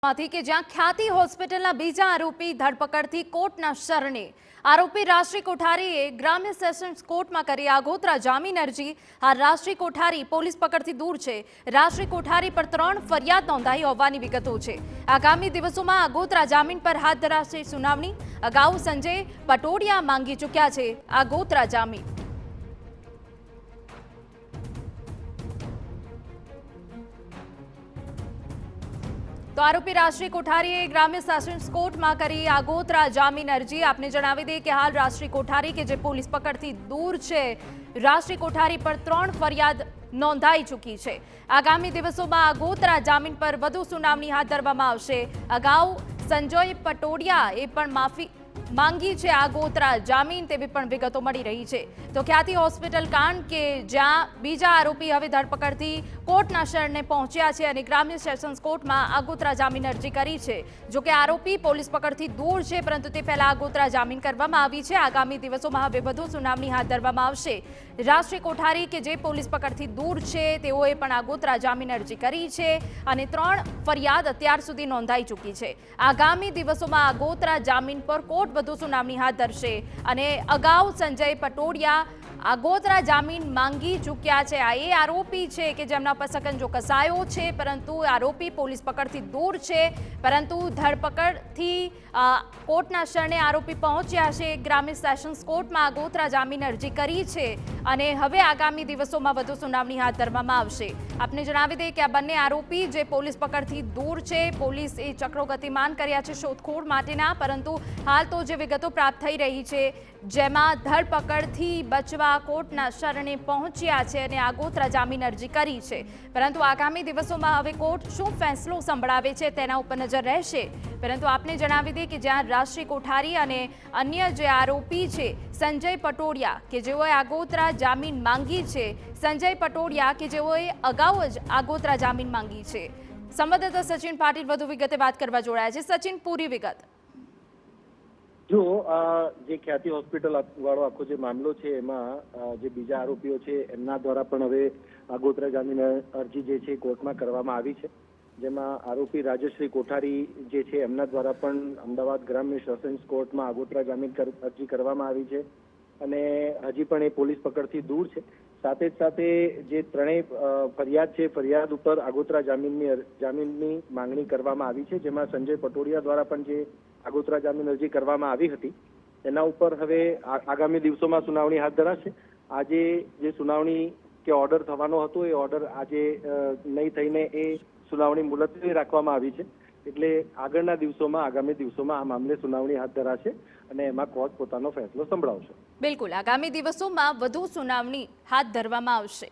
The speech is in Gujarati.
કે જ્યાં ખ્યાતિ હોસ્પિટલના બીજા આરોપી ધરપકડથી કોર્ટના શરણે આરોપી રાષ્ટ્રીય કોઠારીએ ગ્રામ્ય સેશન્સ કોર્ટમાં કરી આગોતરા જામીન અરજી। આ રાષ્ટ્રીય કોઠારી પોલીસ પકડથી દૂર છે। રાષ્ટ્રીય કોઠારી પર 3 ફરિયાદ નોંધાઈ હોવાની વિગતો છે। આગામી દિવસોમાં આગોતરા જામીન પર હાથ ધરાશે સુનાવણી। અગાઉ સંજય પટોડિયા માંગી ચૂક્યા છે આગોતરા જામીન। तो आरोपी राष्ट्रीय कोठारीए ग्राम्य सेशन्स कोर्ट में करी आगोतरा जामीन अरजी। आपने जणावी दे कि हाल राष्ट्रीय कोठारी के जे पुलिस पकड़थी दूर छे, राष्ट्रीय कोठारी पर 3 फरियाद नोंधाई चूकी है। आगामी दिवसों में आगोतरा जामीन पर वधु सुनावणी हाथ धरवामां आवशे। अगाऊ संजय पटोडिया ए पण माफी मांगी है आगोतरा जामीन तेवी पण विगतो मળી रही है। तो ख्याति होस्पिटल कांड के ज्यां बीजा आरोपी हवे धरपकड़थी कोर्टना शरणे पहोंच्या छे अने ग्राम्य सेशन्स कोर्ट में आगोतरा जामीन अरजी करी है। जो कि आरोपी पोलीस पकड़थी दूर है, परंतु ते पहला आगोतरा जामीन करवामां आवी छे। आगामी दिवसों में हवे वधु सुनावणी हाथ धरवामां आवशे। राष्ट्रीय कोठारी के जे पोलीस पकड़थी दूर है तेओए पण आगोतरा जामीन अरजी करी है अने 3 फरियाद अत्यार सुधी नोंधाई चूकी है। आगामी दिवसों में आगोतरा जामीन पर कोर्ट વધુ સુનાવણી હાથ ધરશે અને અગાઉ સંજય પટોડિયા આગોતરા જામીન માંગી ચૂક્યા છે। આ એ આરોપી છે કે જેમના પર સકંજો કસાયો છે, પરંતુ આરોપી પોલીસ પકડથી દૂર છે, પરંતુ ધરપકડથી કોર્ટના શરણે આરોપી પહોંચ્યા છે। ગ્રામ્ય સેશન્સ કોર્ટમાં આગોતરા જામીન અરજી કરી છે અને હવે આગામી દિવસોમાં વધુ સુનાવણી હાથ ધરવામાં આવશે। આપને જણાવી દઈએ કે આ બંને આરોપી જે પોલીસ પકડથી દૂર છે, પોલીસે ચક્રો ગતિમાન કર્યા છે શોધખોળ માટેના, પરંતુ હાલ તો જે વિગતો પ્રાપ્ત થઈ રહી છે જેમાં ધરપકડથી બચવા કોર્ટના શરણે પહોંચ્યા છે અને આગોતરા જામીન અરજી કરી છે। પરંતુ આગામી દિવસોમાં હવે કોર્ટ શું ફેસલો સંભળાવે છે તેના ઉપર નજર રહેશે। પરંતુ આપને જણાવી દઈએ કે જ્યાં રાષ્ટ્રીય કોઠારી અને અન્ય જે આરોપી છે સંજય પટોડિયા કે જેઓએ આગોતરા જામીન માંગી છે, સંજય પટોડિયા કે જેઓએ અગાઉ જ આગોતરા જામીન માંગી છે। સંવાદદાતા સચિન પાટીલ વધુ વિગતે વાત કરવા જોડાયા છે। સચિન, પૂરી વિગત। જો જે ખ્યાતિ હોસ્પિટલ વાળો આખો જે મામલો છે એમાં જે બીજા આરોપીઓ છે એમના દ્વારા પણ હવે આગોતરા જામીન અરજી જે છે કોર્ટમાં કરવામાં આવી છે, જેમાં આરોપી રાજશ્રી કોઠારી જે છે એમના દ્વારા પણ અમદાવાદ ગ્રામ્ય સેશન્સ કોર્ટમાં આગોતરા જામીન અરજી કરવામાં આવી છે અને હજી પણ એ પોલીસ પકડથી દૂર છે। સાથે જ સાથે જે 3 ફરિયાદ છે, ફરિયાદ ઉપર આગોતરા જામીનની માંગણી કરવામાં આવી છે, જેમાં સંજય પટોડિયા દ્વારા પણ જે આગોતરા જામીન અરજી કરવામાં આવી હતી એના ઉપર હવે આગામી દિવસોમાં સુનાવણી હાથ ધરાશે। આજે જે સુનાવણી કે ઓર્ડર થવાનો હતો એ ઓર્ડર આજે નહીં થઈને એ સુનાવણી મુલતવી રાખવામાં આવી છે, એટલે આગળના દિવસોમાં આગામી દિવસોમાં આ મામલે સુનાવણી હાથ ધરાશે અને એમાં કોર્ટ પોતાનો ફેસલો સંભળાવશે। બિલકુલ, આગામી દિવસોમાં વધુ સુનાવણી હાથ ધરવામાં આવશે।